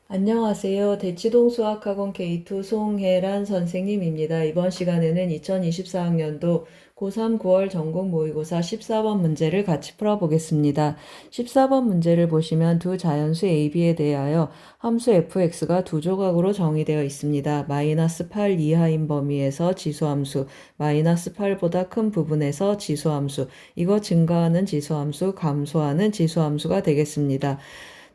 안녕하세요. 대치동 수학학원 K2 송혜란 선생님입니다. 이번 시간에는 2024학년도 고3 9월 전국 모의고사 14번 문제를 같이 풀어보겠습니다. 14번 문제를 보시면 두 자연수 AB에 대하여 함수 fx가 두 조각으로 정의되어 있습니다. 마이너스 8 이하인 범위에서 지수함수, 마이너스 8보다 큰 부분에서 지수함수, 이거 증가하는 지수함수, 감소하는 지수함수가 되겠습니다.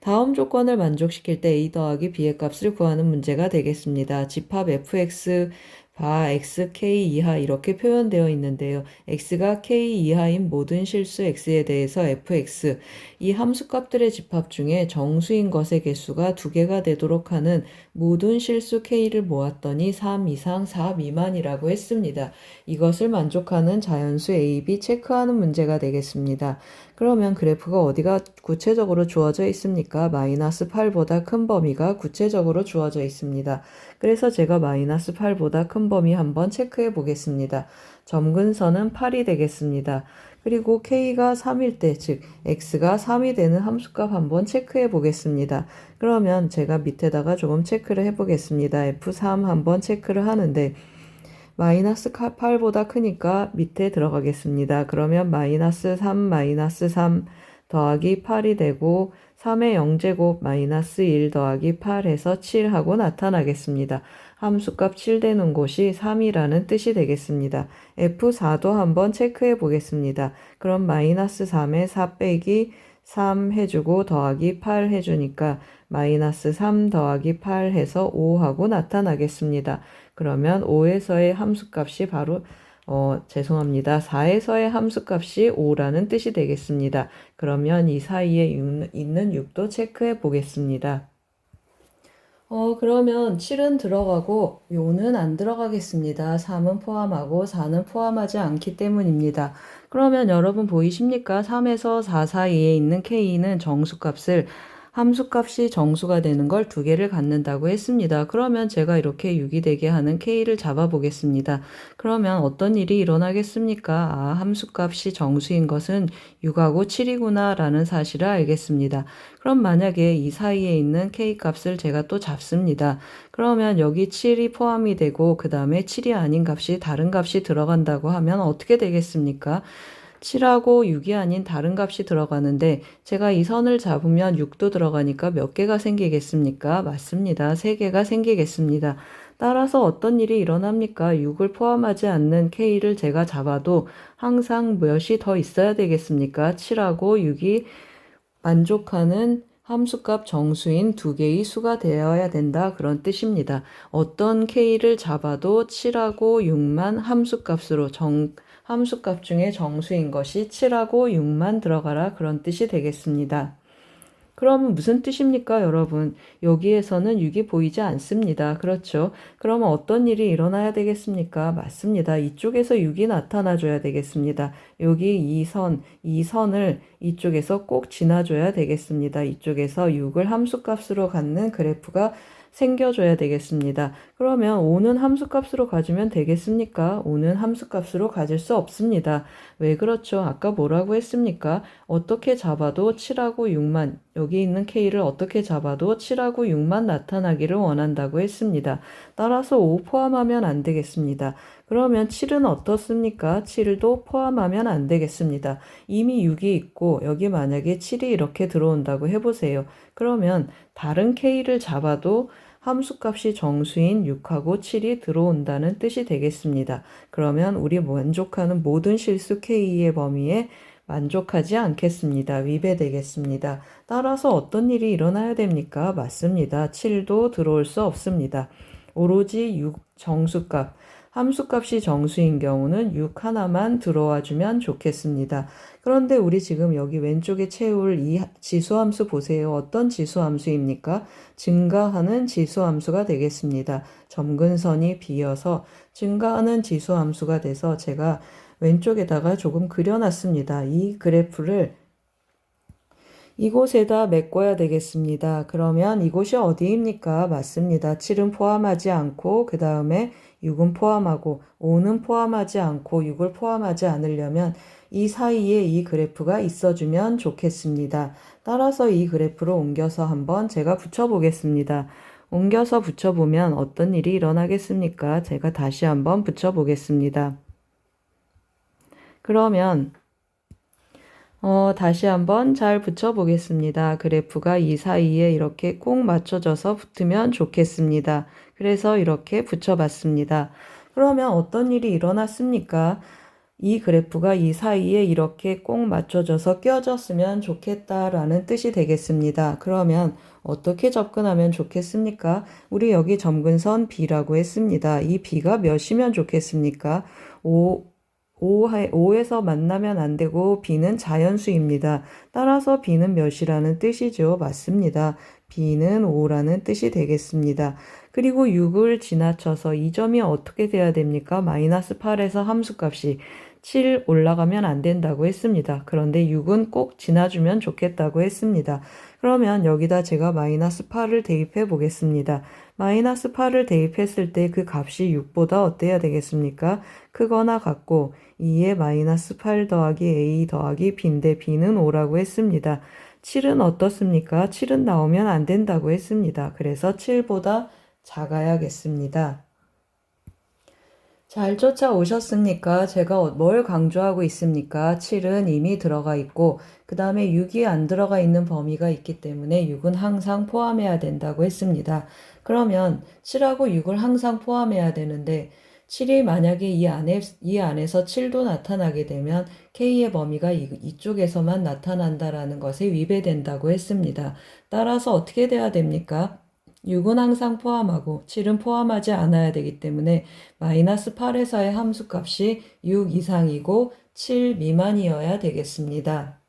다음 조건을 만족시킬 때 a 더하기 b의 값을 구하는 문제가 되겠습니다. 집합 fx 바 x k 이하 이렇게 표현되어 있는데요. x가 k 이하인 모든 실수 x에 대해서 fx, 이 함수값들의 집합 중에 정수인 것의 개수가 2개가 되도록 하는 모든 실수 k를 모았더니 3 이상 4 미만이라고 했습니다. 이것을 만족하는 자연수 a, b 체크하는 문제가 되겠습니다. 그러면 그래프가 어디가 구체적으로 주어져 있습니까? 마이너스 8보다 큰 범위가 구체적으로 주어져 있습니다. 그래서 제가 마이너스 8보다 큰 범위 한번 체크해 보겠습니다. 점근선은 8이 되겠습니다. 그리고 k가 3일 때, 즉 x가 3이 되는 함수값 한번 체크해 보겠습니다. 그러면 제가 밑에다가 조금 체크를 해 보겠습니다. f3 한번 체크를 하는데 마이너스 8보다 크니까 밑에 들어가겠습니다. 그러면 마이너스 3 더하기 8이 되고 3의 0제곱 마이너스 1 더하기 8 해서 7하고 나타나겠습니다. 함수값 7 되는 곳이 3이라는 뜻이 되겠습니다. F4도 한번 체크해 보겠습니다. 그럼 마이너스 3에 4 빼기 3 해주고 더하기 8 해주니까 마이너스 3 더하기 8 해서 5하고 나타나겠습니다. 그러면 5에서의 함수값이 바로 죄송합니다. 4에서의 함수값이 5라는 뜻이 되겠습니다. 그러면 이 사이에 있는 6도 체크해 보겠습니다. 그러면 7은 들어가고 5는 안 들어가겠습니다. 3은 포함하고 4는 포함하지 않기 때문입니다. 그러면 여러분 보이십니까? 3에서 4 사이에 있는 k는 정수값을 함수값이 정수가 되는 걸 2개를 갖는다고 했습니다. 그러면 제가 이렇게 6이 되게 하는 k를 잡아보겠습니다. 그러면 어떤 일이 일어나겠습니까? 함수값이 정수인 것은 6하고 7이구나 라는 사실을 알겠습니다. 그럼 만약에 이 사이에 있는 k값을 제가 또 잡습니다. 그러면 여기 7이 포함이 되고 그 다음에 7이 아닌 값이 다른 값이 들어간다고 하면 어떻게 되겠습니까? 7하고 6이 아닌 다른 값이 들어가는데 제가 이 선을 잡으면 6도 들어가니까 몇 개가 생기겠습니까? 맞습니다. 3개가 생기겠습니다. 따라서 어떤 일이 일어납니까? 6을 포함하지 않는 k를 제가 잡아도 항상 몇이 더 있어야 되겠습니까? 7하고 6이 만족하는 함수값 정수인 2개의 수가 되어야 된다. 그런 뜻입니다. 어떤 k를 잡아도 7하고 6만 함수값으로 함수값 중에 정수인 것이 7하고 6만 들어가라. 그런 뜻이 되겠습니다. 그러면 무슨 뜻입니까, 여러분? 여기에서는 6이 보이지 않습니다. 그렇죠? 그러면 어떤 일이 일어나야 되겠습니까? 맞습니다. 이쪽에서 6이 나타나줘야 되겠습니다. 여기 이 선을 이쪽에서 꼭 지나줘야 되겠습니다. 이쪽에서 6을 함수값으로 갖는 그래프가 생겨줘야 되겠습니다. 그러면 5는 함수값으로 가지면 되겠습니까? 5는 함수값으로 가질 수 없습니다. 왜 그렇죠? 아까 뭐라고 했습니까? 어떻게 잡아도 7하고 6만, 여기 있는 k를 어떻게 잡아도 7하고 6만 나타나기를 원한다고 했습니다. 따라서 5 포함하면 안 되겠습니다. 그러면 7은 어떻습니까? 7도 포함하면 안 되겠습니다. 이미 6이 있고 여기 만약에 7이 이렇게 들어온다고 해보세요. 그러면 다른 k를 잡아도 함수값이 정수인 6하고 7이 들어온다는 뜻이 되겠습니다. 그러면 우리 만족하는 모든 실수 k의 범위에 만족하지 않겠습니다. 위배되겠습니다. 따라서 어떤 일이 일어나야 됩니까? 맞습니다. 7도 들어올 수 없습니다. 오로지 6 정수값, 함수값이 정수인 경우는 6 하나만 들어와 주면 좋겠습니다. 그런데 우리 지금 여기 왼쪽에 채울 이 지수함수 보세요. 어떤 지수함수입니까? 증가하는 지수함수가 되겠습니다. 점근선이 비어서 증가하는 지수함수가 돼서 제가 왼쪽에다가 조금 그려놨습니다. 이 그래프를 이곳에다 메꿔야 되겠습니다. 그러면 이곳이 어디입니까? 맞습니다. 7은 포함하지 않고 그 다음에 6은 포함하고 5는 포함하지 않고 6을 포함하지 않으려면 이 사이에 이 그래프가 있어주면 좋겠습니다. 따라서 이 그래프를 옮겨서 한번 제가 붙여보겠습니다. 옮겨서 붙여보면 어떤 일이 일어나겠습니까? 제가 다시 한번 붙여보겠습니다. 그러면 다시 한번 잘 붙여보겠습니다. 그래프가 이 사이에 이렇게 꼭 맞춰져서 붙으면 좋겠습니다. 그래서 이렇게 붙여봤습니다. 그러면 어떤 일이 일어났습니까? 이 그래프가 이 사이에 이렇게 꼭 맞춰져서 껴졌으면 좋겠다라는 뜻이 되겠습니다. 그러면 어떻게 접근하면 좋겠습니까? 우리 여기 점근선 B라고 했습니다. 이 B가 몇이면 좋겠습니까? 5에서 만나면 안 되고 B는 자연수입니다. 따라서 B는 몇이라는 뜻이죠. 맞습니다. B는 5라는 뜻이 되겠습니다. 그리고 6을 지나쳐서 이 점이 어떻게 돼야 됩니까? 마이너스 8에서 함수값이 7 올라가면 안 된다고 했습니다. 그런데 6은 꼭 지나주면 좋겠다고 했습니다. 그러면 여기다 제가 마이너스 8을 대입해 보겠습니다. 마이너스 8을 대입했을 때 그 값이 6보다 어때야 되겠습니까? 크거나 같고 2에 마이너스 8 더하기 a 더하기 b인데 b는 5라고 했습니다. 7은 어떻습니까? 7은 나오면 안 된다고 했습니다. 그래서 7보다 작아야겠습니다. 잘 쫓아오셨습니까? 제가 뭘 강조하고 있습니까? 7은 이미 들어가 있고 그 다음에 6이 안 들어가 있는 범위가 있기 때문에 6은 항상 포함해야 된다고 했습니다. 그러면 7하고 6을 항상 포함해야 되는데 7이 만약에 이 안에서 7도 나타나게 되면 K의 범위가 이쪽에서만 나타난다라는 것에 위배된다고 했습니다. 따라서 어떻게 돼야 됩니까? 6은 항상 포함하고 7은 포함하지 않아야 되기 때문에 마이너스 8에서의 함수값이 6 이상이고 7 미만이어야 되겠습니다.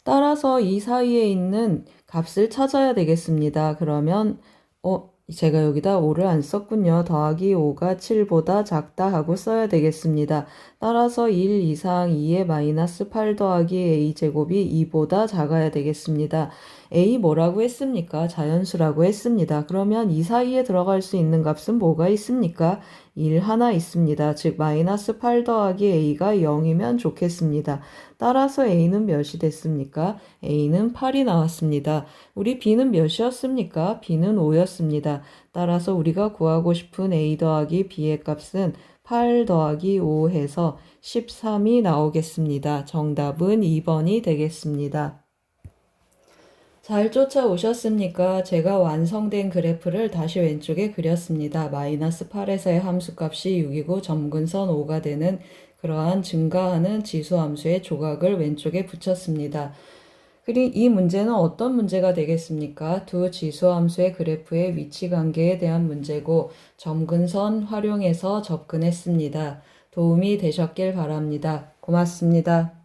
따라서 이 사이에 있는 값을 찾아야 되겠습니다. 그러면 제가 여기다 5를 안 썼군요. 더하기 5가 7보다 작다 하고 써야 되겠습니다. 따라서 1 이상 2의 마이너스 8 더하기 a제곱이 2보다 작아야 되겠습니다. a 뭐라고 했습니까? 자연수라고 했습니다. 그러면 이 사이에 들어갈 수 있는 값은 뭐가 있습니까? 1 하나 있습니다. 즉 마이너스 8 더하기 a가 0이면 좋겠습니다. 따라서 a는 몇이 됐습니까? a는 8이 나왔습니다. 우리 b는 몇이었습니까? b는 5였습니다. 따라서 우리가 구하고 싶은 a 더하기 b의 값은 8 더하기 5 해서 13이 나오겠습니다. 정답은 2번이 되겠습니다. 잘 쫓아오셨습니까? 제가 완성된 그래프를 다시 왼쪽에 그렸습니다. 마이너스 8에서의 함수값이 6이고 점근선 5가 되는 그러한 증가하는 지수함수의 조각을 왼쪽에 붙였습니다. 그리고 이 문제는 어떤 문제가 되겠습니까? 두 지수함수의 그래프의 위치관계에 대한 문제고 점근선 활용해서 접근했습니다. 도움이 되셨길 바랍니다. 고맙습니다.